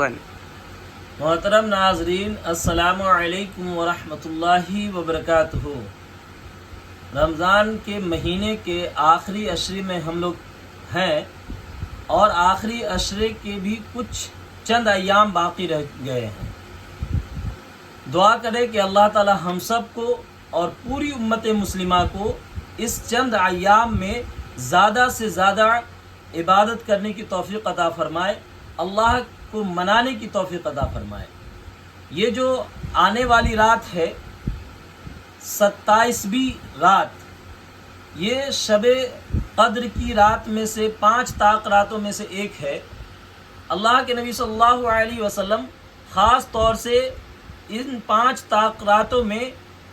محترم ناظرین، السلام علیکم ورحمۃ اللہ وبرکاتہ۔ رمضان کے مہینے کے آخری عشرے میں ہم لوگ ہیں اور آخری عشرے کے بھی کچھ چند ایام باقی رہ گئے ہیں۔ دعا کریں کہ اللہ تعالی ہم سب کو اور پوری امت مسلمہ کو اس چند ایام میں زیادہ سے زیادہ عبادت کرنے کی توفیق عطا فرمائے، اللہ کو منانے کی توفیق عطا فرمائے۔ یہ جو آنے والی رات ہے 27ویں رات، یہ شب قدر کی رات میں سے 5 طاق راتوں میں سے ایک ہے۔ اللہ کے نبی صلی اللہ علیہ وسلم خاص طور سے ان 5 طاق راتوں میں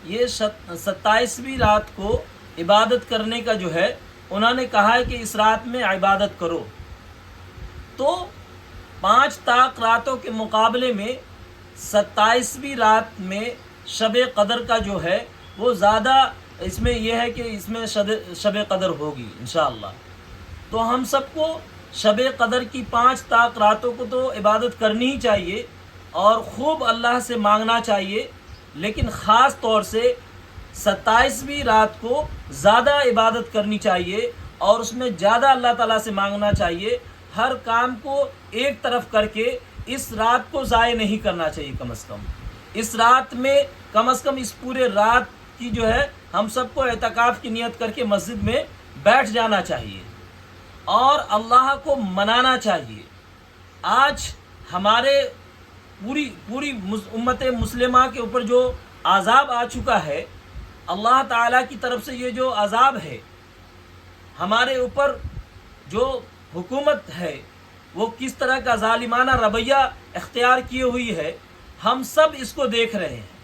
یہ 27ویں رات کو عبادت کرنے کا جو ہے انہوں نے کہا ہے کہ اس رات میں عبادت کرو۔ تو 5 طاق راتوں کے مقابلے میں 27ویں رات میں شب قدر کا جو ہے وہ زیادہ، اس میں یہ ہے کہ اس میں شب قدر ہوگی انشاءاللہ۔ تو ہم سب کو شب قدر کی 5 طاق راتوں کو تو عبادت کرنی ہی چاہیے اور خوب اللہ سے مانگنا چاہیے، لیکن خاص طور سے 27ویں رات کو زیادہ عبادت کرنی چاہیے اور اس میں زیادہ اللہ تعالیٰ سے مانگنا چاہیے۔ ہر کام کو ایک طرف کر کے اس رات کو ضائع نہیں کرنا چاہیے۔ کم از کم اس رات میں از کم اس پورے رات کی جو ہے ہم سب کو اعتکاف کی نیت کر کے مسجد میں بیٹھ جانا چاہیے اور اللہ کو منانا چاہیے۔ آج ہمارے پوری امت مسلمہ کے اوپر جو عذاب آ چکا ہے، اللہ تعالیٰ کی طرف سے یہ جو عذاب ہے ہمارے اوپر، جو حکومت ہے وہ کس طرح کا ظالمانہ رویہ اختیار کیے ہوئی ہے، ہم سب اس کو دیکھ رہے ہیں۔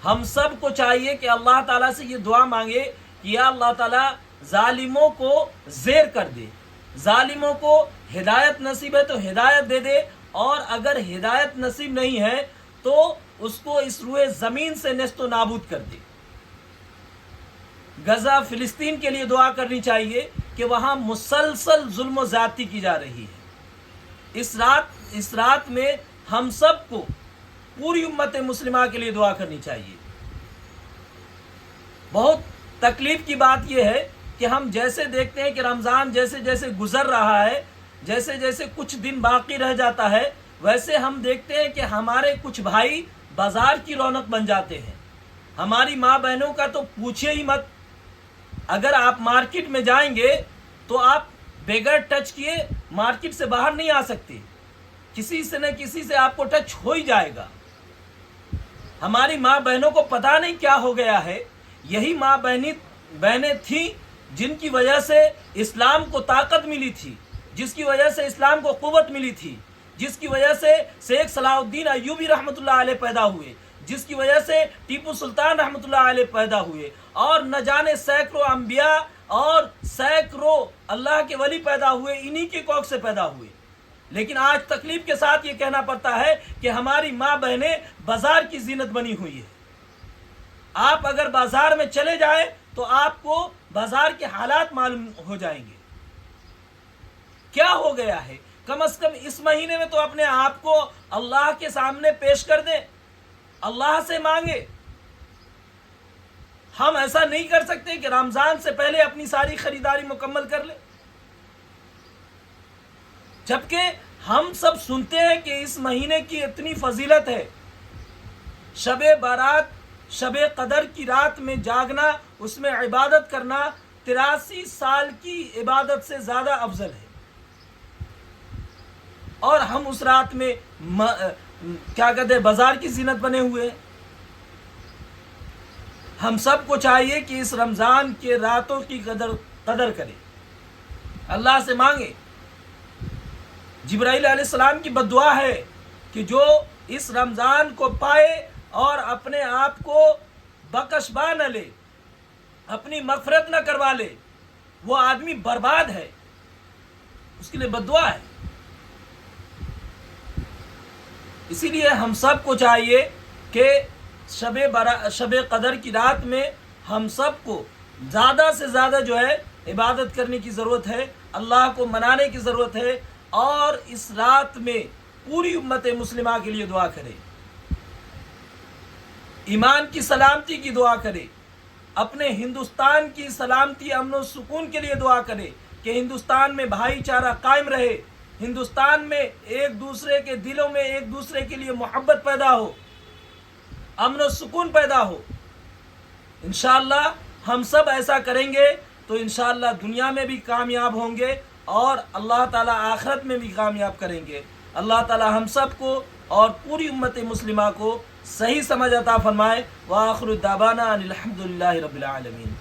ہم سب کو چاہیے کہ اللہ تعالیٰ سے یہ دعا مانگے کہ یا اللہ تعالیٰ ظالموں کو زیر کر دے، ظالموں کو ہدایت نصیب ہے تو ہدایت دے دے، اور اگر ہدایت نصیب نہیں ہے تو اس کو اس روئے زمین سے نیست و نابود کر دے۔ غزہ فلسطین کے لیے دعا کرنی چاہیے کہ وہاں مسلسل ظلم و زیادتی کی جا رہی ہے۔ اس رات میں ہم سب کو پوری امت مسلمہ کے لیے دعا کرنی چاہیے۔ بہت تکلیف کی بات یہ ہے کہ ہم جیسے دیکھتے ہیں کہ رمضان جیسے جیسے گزر رہا ہے، جیسے جیسے کچھ دن باقی رہ جاتا ہے، ویسے ہم دیکھتے ہیں کہ ہمارے کچھ بھائی بازار کی رونق بن جاتے ہیں۔ ہماری ماں بہنوں کا تو پوچھے ہی مت۔ اگر آپ مارکیٹ میں جائیں گے تو آپ بغیر ٹچ کیے مارکیٹ سے باہر نہیں آ سکتے، کسی سے نہ کسی سے آپ کو ٹچ ہو ہی جائے گا۔ ہماری ماں بہنوں کو پتہ نہیں کیا ہو گیا ہے۔ یہی ماں بہنیں تھیں جن کی وجہ سے اسلام کو طاقت ملی تھی، جس کی وجہ سے اسلام کو قوت ملی تھی، جس کی وجہ سے شیخ صلاح الدین ایوبی رحمۃ اللہ علیہ پیدا ہوئے، جس کی وجہ سے ٹیپو سلطان رحمۃ اللہ علیہ پیدا ہوئے، اور نہ جانے سینکڑوں انبیاء اور سینکڑوں اللہ کے ولی پیدا ہوئے، انہی کے کوکھ سے پیدا ہوئے۔ لیکن آج تکلیف کے ساتھ یہ کہنا پڑتا ہے کہ ہماری ماں بہنیں بازار کی زینت بنی ہوئی ہے۔ آپ اگر بازار میں چلے جائیں تو آپ کو بازار کے حالات معلوم ہو جائیں گے۔ کیا ہو گیا ہے؟ کم از کم اس مہینے میں تو اپنے آپ کو اللہ کے سامنے پیش کر دیں، اللہ سے مانگے۔ ہم ایسا نہیں کر سکتے کہ رمضان سے پہلے اپنی ساری خریداری مکمل کر لیں، جبکہ ہم سب سنتے ہیں کہ اس مہینے کی اتنی فضیلت ہے۔ شب برات، شب قدر کی رات میں جاگنا، اس میں عبادت کرنا 83 سال کی عبادت سے زیادہ افضل ہے، اور ہم اس رات میں کیا کہتے ہیں بازار کی زینت بنے ہوئے ہیں۔ ہم سب کو چاہیے کہ اس رمضان کے راتوں کی قدر کریں، اللہ سے مانگے۔ جبرائیل علیہ السلام کی بد دعا ہے کہ جو اس رمضان کو پائے اور اپنے آپ کو بخش با نہ لے، اپنی مغفرت نہ کروا لے، وہ آدمی برباد ہے، اس کے لیے بد دعا ہے۔ اسی لیے ہم سب کو چاہیے کہ شب قدر کی رات میں ہم سب کو زیادہ سے زیادہ جو ہے عبادت کرنے کی ضرورت ہے، اللہ کو منانے کی ضرورت ہے، اور اس رات میں پوری امت مسلمہ کے لیے دعا کرے، ایمان کی سلامتی کی دعا کرے، اپنے ہندوستان کی سلامتی، امن و سکون کے لیے دعا کرے کہ ہندوستان میں بھائی چارہ قائم رہے، ہندوستان میں ایک دوسرے کے دلوں میں ایک دوسرے کے لیے محبت پیدا ہو، امن و سکون پیدا ہو۔ انشاءاللہ ہم سب ایسا کریں گے تو انشاءاللہ دنیا میں بھی کامیاب ہوں گے اور اللہ تعالیٰ آخرت میں بھی کامیاب کریں گے۔ اللہ تعالیٰ ہم سب کو اور پوری امت مسلمہ کو صحیح سمجھ عطا فرمائے۔ وآخر دعوانا ان الحمد للہ رب العالمین۔